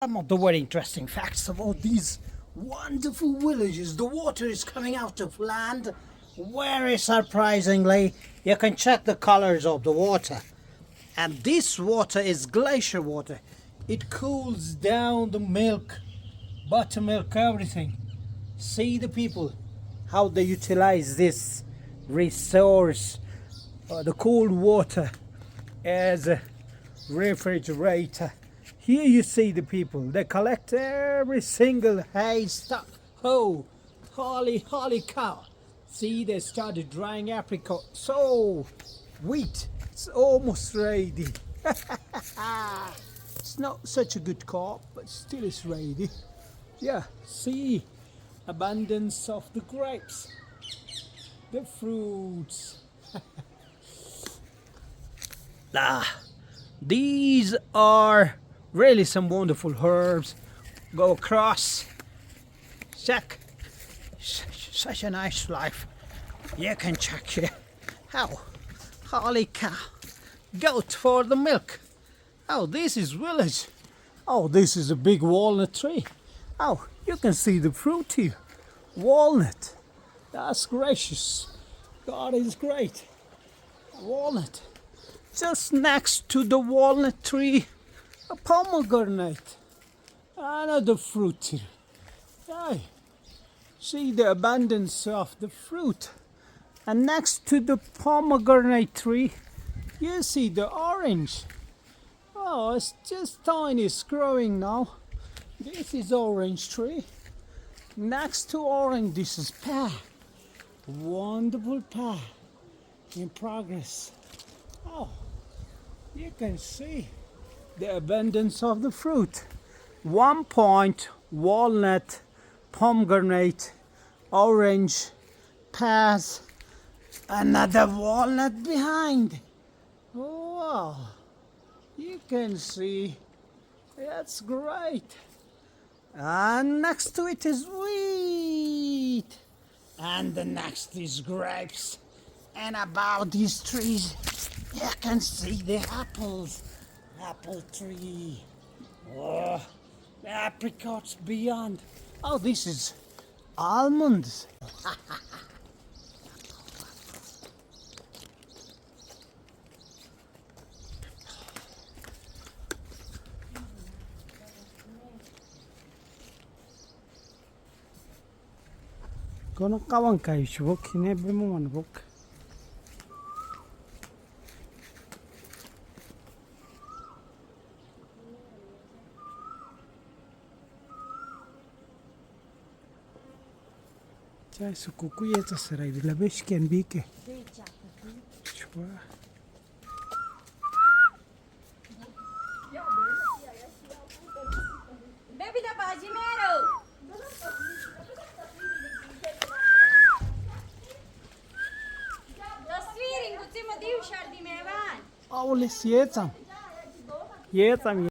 Some of the very interesting facts about these wonderful villages. The water is coming out of land. Very surprisingly, you can check the colors of the water. And this water is glacier water. It cools down the milk, buttermilk, everything. See the people, how they utilize this resource, the cold water, as a refrigerator. Here you see the people, they collect every single hay stuff. Oh, holy cow. See, they started drying apricot. So, wheat, it's almost ready. It's not such a good crop, but still it's ready. Yeah, see, abundance of the grapes, the fruits. These are really some wonderful herbs. Go across. Check. Such a nice life. You can check here. How? Holy cow. Goat for the milk. Oh, this is village. Oh, this is a big walnut tree. Oh, you can see the fruit here. Walnut. That's gracious. God is great. Walnut. Just next to the walnut tree, a pomegranate. Another fruit here. Hey, see the abundance of the fruit. And next to the pomegranate tree, you see the orange. Oh, it's just tiny, it's growing now. This is orange tree. Next to orange, this is pear. Wonderful pear in progress. Oh, you can see the abundance of the fruit. 1 point, walnut, pomegranate, orange, pears, another walnut behind. Wow, you can see, that's great. And next to it is wheat. And the next is grapes. And above these trees, you can see the apples. Apple tree. Oh, the apricots beyond. Oh, this is almonds. Kono kawan kai shubok hine bemo manbok. Cai su cucu eta sarai de la beshken bike. Chua. Baby da baji mero. Tasvirin gutti ma diu shardi mevan. Aules yetam. Yetam.